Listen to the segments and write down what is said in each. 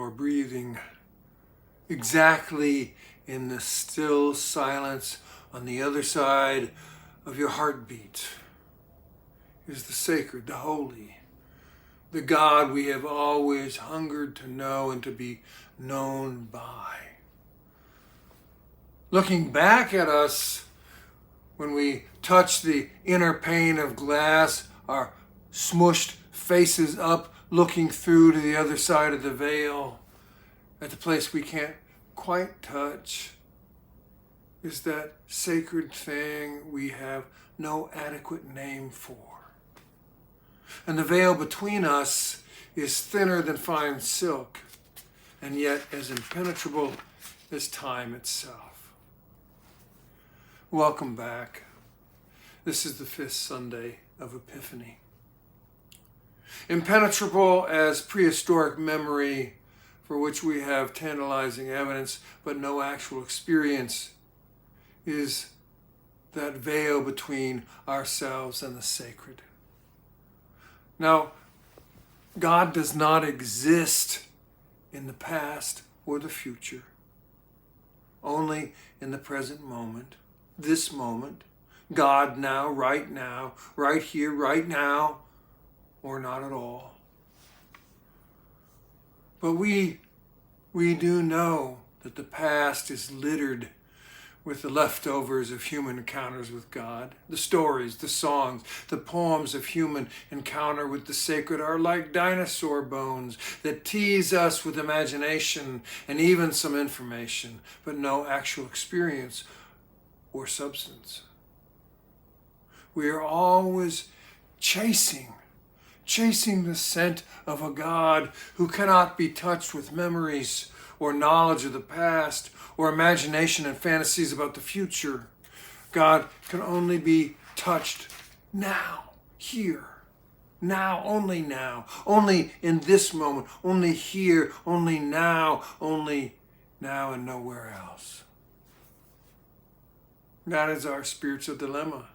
your breathing. Exactly in the still silence on the other side of your heartbeat is the sacred, the holy, the God we have always hungered to know and to be known by. Looking back at us when we touch the inner pane of glass, our smushed faces up, looking through to the other side of the veil, at the place we can't quite touch, is that sacred thing we have no adequate name for. And the veil between us is thinner than fine silk, and yet as impenetrable as time itself. Welcome back. This is the 5th Sunday of Epiphany. Impenetrable as prehistoric memory, for which we have tantalizing evidence but no actual experience, is that veil between ourselves and the sacred. Now, God does not exist in the past or the future, only in the present moment, this moment. God now, right here, right now, or not at all. But we do know that the past is littered with the leftovers of human encounters with God. The stories, the songs, the poems of human encounter with the sacred are like dinosaur bones that tease us with imagination and even some information, but no actual experience or substance. We are always chasing the scent of a God who cannot be touched with memories or knowledge of the past or imagination and fantasies about the future. God can only be touched now, here, now, only in this moment, only here, only now and nowhere else. That is our spiritual dilemma.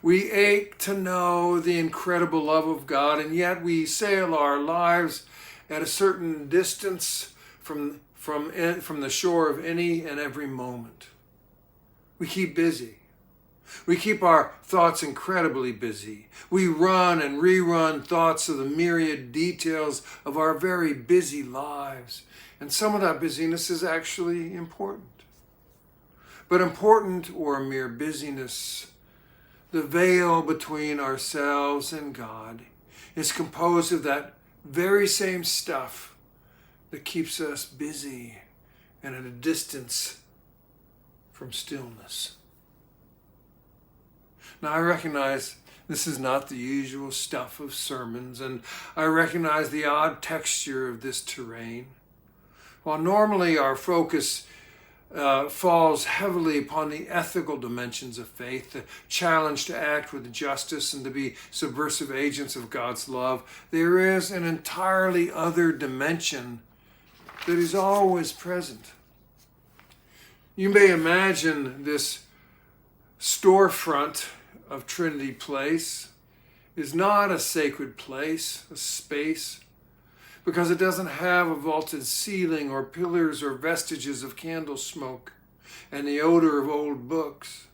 We ache to know the incredible love of God, and yet we sail our lives at a certain distance from the shore of any and every moment. We keep busy. We keep our thoughts incredibly busy. We run and rerun thoughts of the myriad details of our very busy lives. And some of that busyness is actually important. But important or mere busyness, the veil between ourselves and God is composed of that very same stuff that keeps us busy and at a distance from stillness. Now, I recognize this is not the usual stuff of sermons, and I recognize the odd texture of this terrain. While normally our focus falls heavily upon the ethical dimensions of faith, the challenge to act with justice and to be subversive agents of God's love, there is an entirely other dimension that is always present. You may imagine this storefront of Trinity Place is not a sacred place, a space, because it doesn't have a vaulted ceiling or pillars or vestiges of candle smoke and the odor of old books.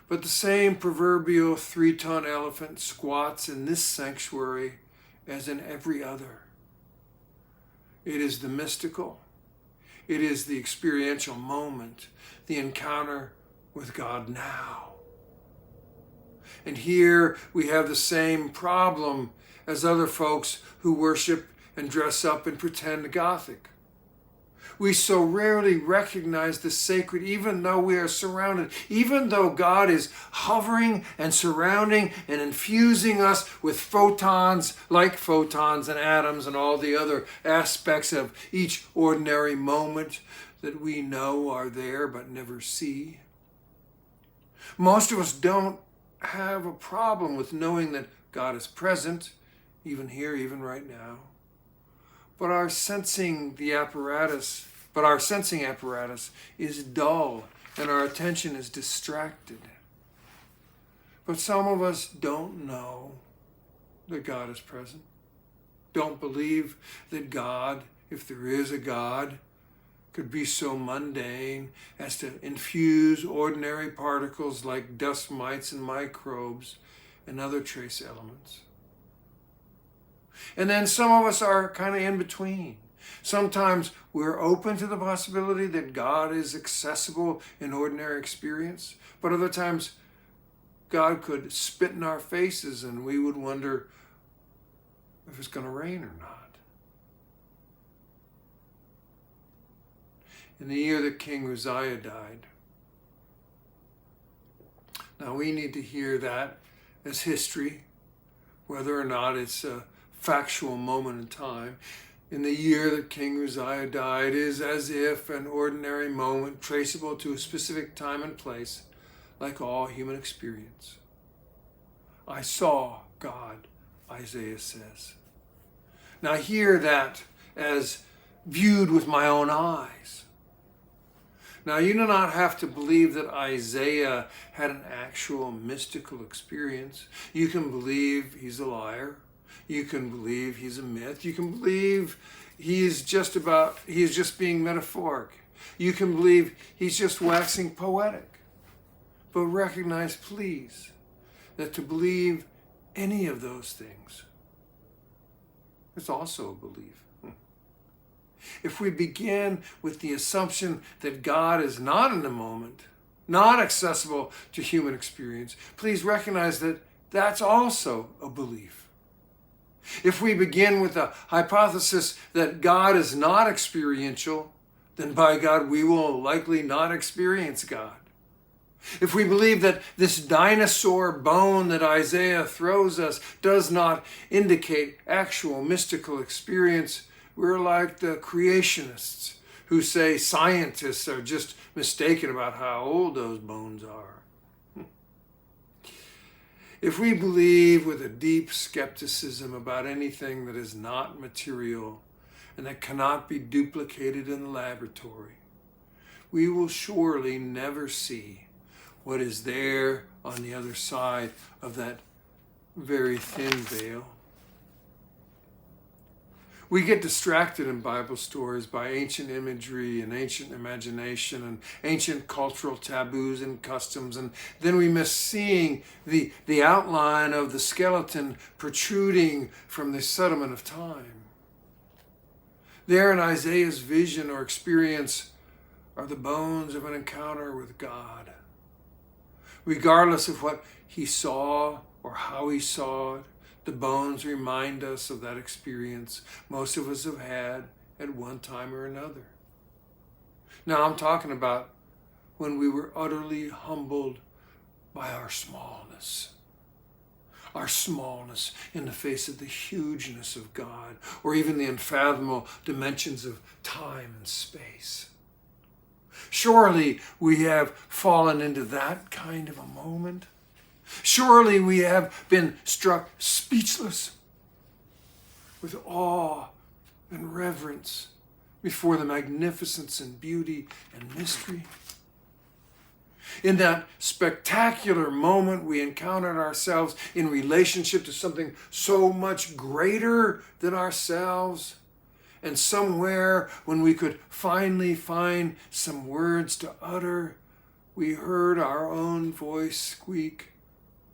But the same proverbial 3-ton elephant squats in this sanctuary as in every other. It is the mystical. It is the experiential moment, the encounter with God now. And here we have the same problem as other folks who worship and dress up and pretend Gothic. We so rarely recognize the sacred, even though we are surrounded, even though God is hovering and surrounding and infusing us with photons, like photons and atoms and all the other aspects of each ordinary moment that we know are there but never see. Most of us don't have a problem with knowing that God is present, even here, even right now. But our sensing apparatus is dull and our attention is distracted. But some of us don't know that God is present. don't believe that God, if there is a God, could be so mundane as to infuse ordinary particles like dust mites and microbes and other trace elements. And then some of us are kind of in between. Sometimes we're open to the possibility that God is accessible in ordinary experience, but other times God could spit in our faces and we would wonder if it's going to rain or not. In the year that King Uzziah died. Now we need to hear that as history, whether or not it's a factual moment in time. In the year that King Uzziah died is as if an ordinary moment traceable to a specific time and place, like all human experience. I saw God, Isaiah says. Now hear that as viewed with my own eyes. Now, you do not have to believe that Isaiah had an actual mystical experience. You can believe he's a liar. You can believe he's a myth. You can believe he is just being metaphoric. You can believe he's just waxing poetic. But recognize, please, that to believe any of those things is also a belief. If we begin with the assumption that God is not in the moment, not accessible to human experience, please recognize that that's also a belief. If we begin with the hypothesis that God is not experiential, then by God, we will likely not experience God. If we believe that this dinosaur bone that Isaiah throws us does not indicate actual mystical experience, we're like the creationists who say scientists are just mistaken about how old those bones are. If we believe with a deep skepticism about anything that is not material and that cannot be duplicated in the laboratory, we will surely never see what is there on the other side of that very thin veil. We get distracted in Bible stories by ancient imagery and ancient imagination and ancient cultural taboos and customs, and then we miss seeing the outline of the skeleton protruding from the sediment of time. There in Isaiah's vision or experience are the bones of an encounter with God. Regardless of what he saw or how he saw it, the bones remind us of that experience most of us have had at one time or another. Now I'm talking about when we were utterly humbled by our smallness in the face of the hugeness of God, or even the unfathomable dimensions of time and space. Surely we have fallen into that kind of a moment. Surely we have been struck speechless with awe and reverence before the magnificence and beauty and mystery. In that spectacular moment, we encountered ourselves in relationship to something so much greater than ourselves. And somewhere, when we could finally find some words to utter, we heard our own voice squeak,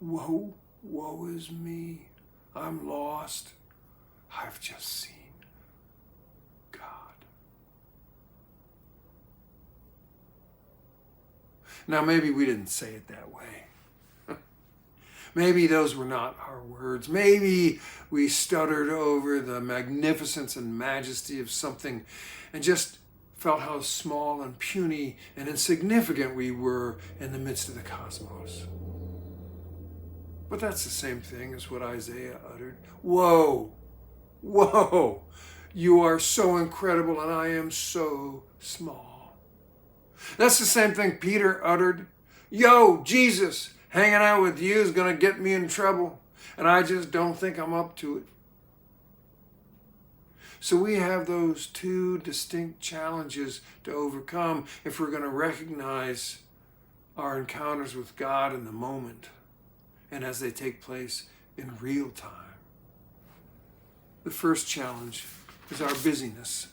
"Woe, woe is me. I'm lost. I've just seen God." Now, maybe we didn't say it that way. Maybe those were not our words. Maybe we stuttered over the magnificence and majesty of something and just felt how small and puny and insignificant we were in the midst of the cosmos. But that's the same thing as what Isaiah uttered. Whoa, whoa, you are so incredible and I am so small. That's the same thing Peter uttered. Yo, Jesus, hanging out with you is going to get me in trouble, and I just don't think I'm up to it. So we have those two distinct challenges to overcome if we're going to recognize our encounters with God in the moment and as they take place in real time. The first challenge is our busyness.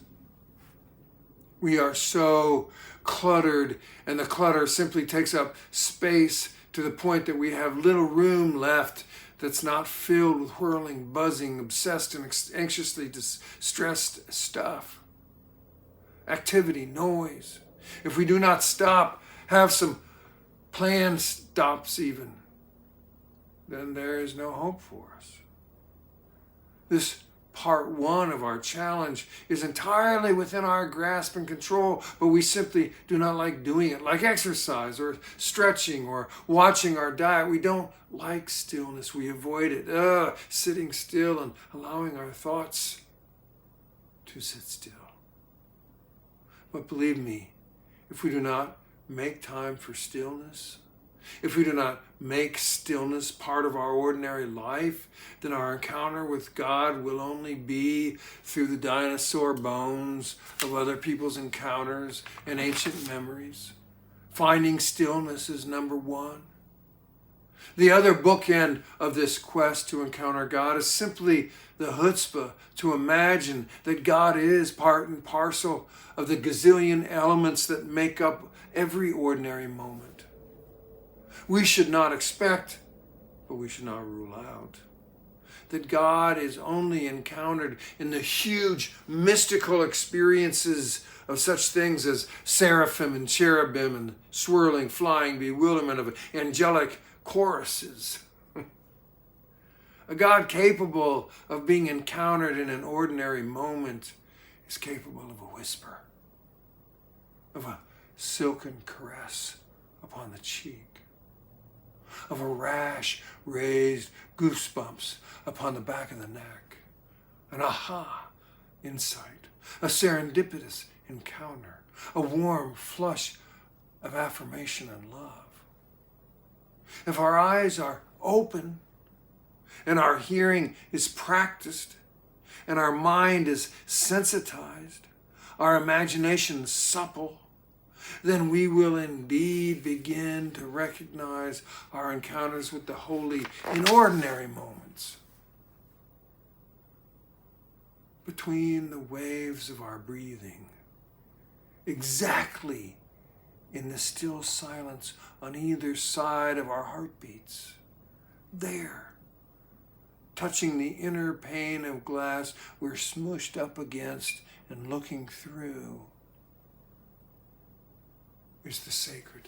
We are so cluttered, and the clutter simply takes up space to the point that we have little room left that's not filled with whirling, buzzing, obsessed, and anxiously distressed stuff. Activity, noise. If we do not stop, have some planned stops even, then there is no hope for us. This part one of our challenge is entirely within our grasp and control, but we simply do not like doing it, like exercise or stretching or watching our diet. We don't like stillness. We avoid it. Sitting still and allowing our thoughts to sit still. But believe me, if we do not make time for stillness, if we do not make stillness part of our ordinary life, then our encounter with God will only be through the dinosaur bones of other people's encounters and ancient memories. Finding stillness is number one. The other bookend of this quest to encounter God is simply the chutzpah to imagine that God is part and parcel of the gazillion elements that make up every ordinary moment. We should not expect, but we should not rule out, that God is only encountered in the huge mystical experiences of such things as seraphim and cherubim and swirling, flying bewilderment of angelic choruses. A God capable of being encountered in an ordinary moment is capable of a whisper, of a silken caress upon the cheek, of a rash raised goosebumps upon the back of the neck, an aha insight, a serendipitous encounter, a warm flush of affirmation and love. If our eyes are open and our hearing is practiced and our mind is sensitized, our imagination supple, then we will indeed begin to recognize our encounters with the holy in ordinary moments. Between the waves of our breathing, exactly in the still silence on either side of our heartbeats, there, touching the inner pane of glass we're smushed up against and looking through, is the sacred,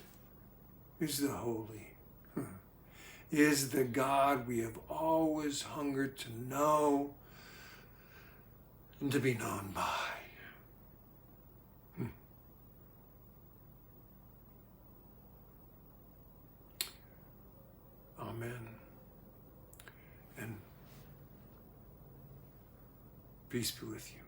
is the holy, is the God we have always hungered to know and to be known by. Amen. And peace be with you.